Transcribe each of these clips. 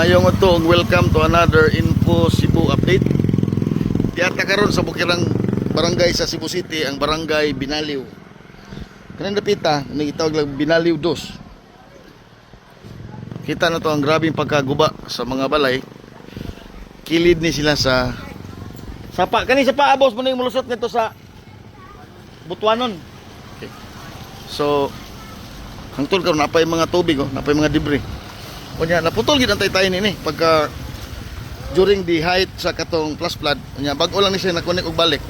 Mayong ito og welcome to another Info Cebu update. Tiyata karon sa bukirang barangay sa Cebu City, ang barangay Binaliw. Kanang dapita, nagitawag lang Binaliw 2. Kita na to ang grabing pagkaguba sa mga balay. Kilid ni sila sa sapa. Kani sa paabos mo na yung mulusot nito sa Butuanon. Okay. So, hangtod karon napay mga tubig, napay mga debris. Kunya naputol gid ang taytay nini pagka during the height sa katong flash flood. Kunya bag-o lang ni siya nakunik og balik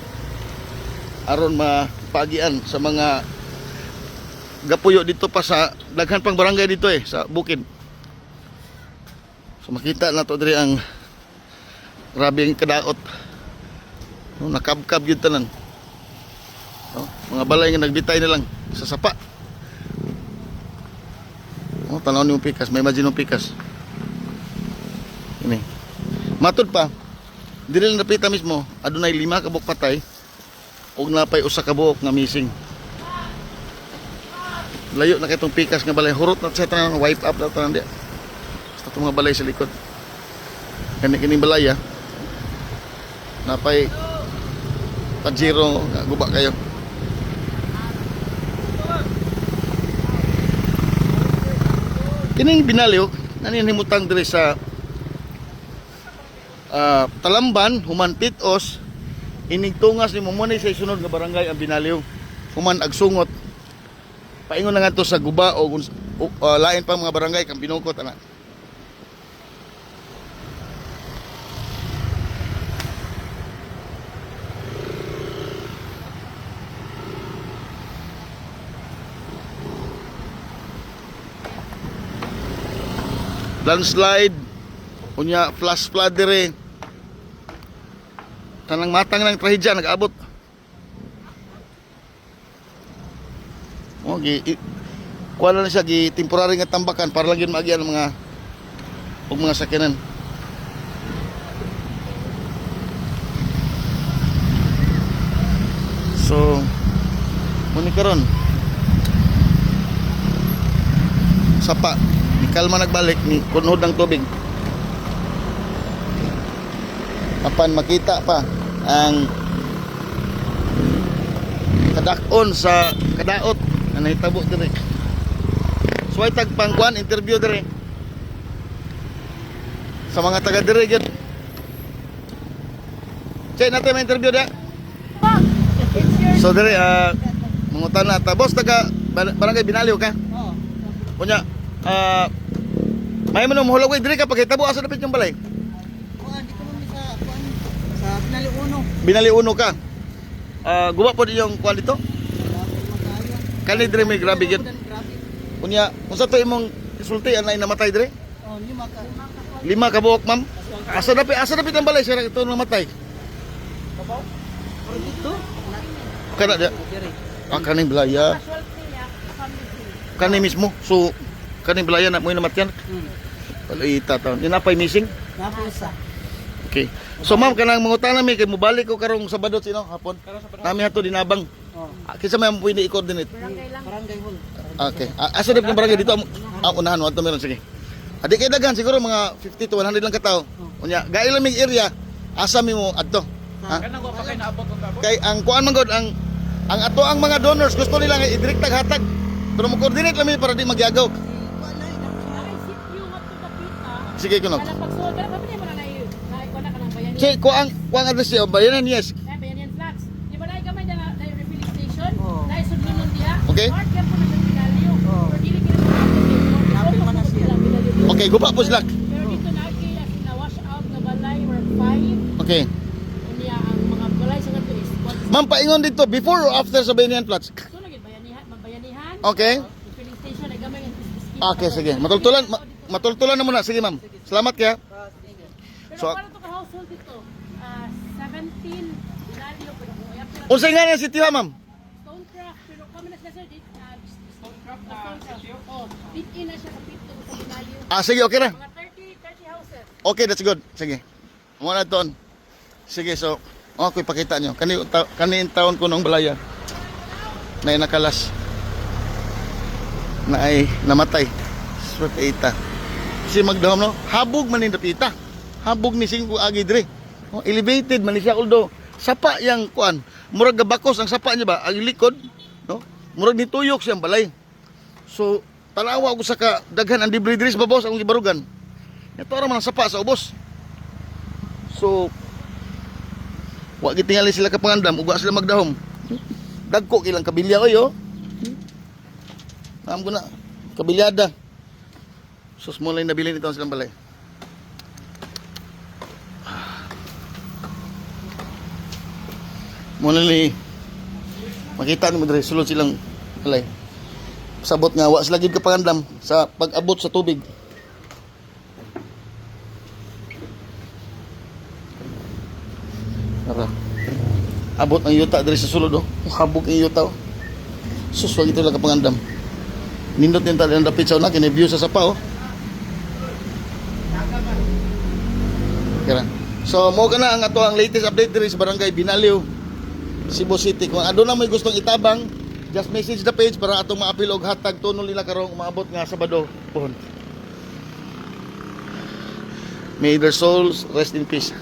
aron mapagian sa mga gapuyo dito pa sa daghan pang barangay dito sa bukid. So makita na to diri ang grabing kadaot. Nakabkab gyud tanan. Mga balay nga nagbitay na lang sa sapa. Tanaw ni pikas, may imagine ng pikas. Ini. Matod pa, dili lang napita mismo, adunay 5 ka buok patay ug napay usa ka buok nga missing. Layo na kay tong pikas nga balay, hurot na sa tanan, wipe up na tanan dia. Basta tong mga balay sa likod. Kani balay napay Pajero nga guba kayo. Kining Binaliw naninhimutang diri sa Talamban, human Pitos, inigtungas ni mo sa isunod nga barangay ang Binaliw. Human agsungot. Paingon na nga to sa guba o lain pang mga barangay kang binukot ana. Landslide, unya flash flood dire. Tanang matang ng trahedya nag-abot. Kuha na siya gi temporary nga tambakan para lang yun maagian mga sakyanan. So, muni karon sapa kalma nagbalik ni kunhod ng tubig. Apan makita pa ang kadakon sa kadaot na nahitabo dire. So ay tagpangkuan interview dire sa mga taga dire gyud. Chay natin may interview dia. So dire mangutan na ta boss taga barangay Binaliw ka? Oo. Kunya may manong mahulog dire ka pagkitabo asa dapit yung balay? Dito mo sa Binaliw 1. Binaliw 1 ka. Guba po yung kuan dito? Kani dire may grabe gyud. Unya, unsa to imong isulti anay namatay dire? 5 ka buok, ma'am. Asa dapit ang balay sira ito namatay? Babaw? Dito. Kana dia. Kaning balaya. Kani mismo. So kaning balaya na mo namatyan. Palita taon. Yung napay missing? Napay isa. Okay. So ma'am kanang mangutan nami kay mobalik ko karong Sabado sino hapon. Nami hato dinabang. Kinsa may pwede i-coordinate? Barangay hall. Okay. Asa dip ng barangay dito unahan wato meron sige. Adi kay daghan siguro mga 50 to 100 lang ka tawo. Unya gaay lang mig area asa mi mo adto. Ha? Kanang wa pa kay naabot og abot. Kay ang kuan man gud ang ato ang mga donors gusto nila nga i-direktag hatag. Pero mo coordinate lang mi para di magyagaw. Sige kuno. Sige ko ang address niyo bayanan yes. Bayanan flats. Di ba na gamay na refilling station? Na isudlon diha. Okay. Mark yan po na Binaliw. Pero dili Okay, guba po sila. Pero dito na kaya na wash out na balay or 5. Okay. Unya ang mga balay sa ngato is. Ma'am paingon dito before or after sa Bayanihan Flats? So lagi bayanihan. Okay. Refilling station ay gamay ang Okay, sige. Matultulan na muna. Sige, ma'am. Salamat kaya. Pero So, para to ka household dito. 17 Binaliw pero unsay nga na si Tiwa, ma'am? Stonecraft pero kami na sila sir dito. Stonecraft oh, fit-in na siya kapito sa Binaliw. Sige, okay na. Mga 30 houses. Okay, that's good. Sige. Muna doon. Sige, so, ako ipakita nyo. Kanin taon ko nung balaya na nakalas na ay namatay. Swerte ita. si Magdahom no. Habog man ni dapita. Habog ni Singko agi dire. Oh, elevated man ni siya although sapa yang kuan. Murag gabakos ang sapa niya ba, ang likod, no? Murag nituyok siyang balay. So, tanawa ko sa daghan ang debris diri sa babaw sa akong gibarugan. Ito ra man ang sapa sa ubos. So, wa gitingali sila kapangandam ug wa sila magdahom. Dagko kilang kabilya oy oh. Am ko na kabilyada. So, small line nabili nito ang silang balay. Muna ni makita ni mo dire sulod silang balay. Sabot nga wa sila gid kapangandam sa pag-abot sa tubig. Tara. Abot ang yuta dire sa sulod oh. Habog ang yuta oh. Sus wag ito lang kapangandam. Nindot din tali ang dapit sa una kini view sa sapa oh. Kaya. So mo kana ang ato ang latest update dire sa barangay Binaliw, Cebu City. Kung adto na may gustong itabang, just message the page para atong maapil og hatag tunol nila karong maabot nga Sabado pohon. May their souls rest in peace.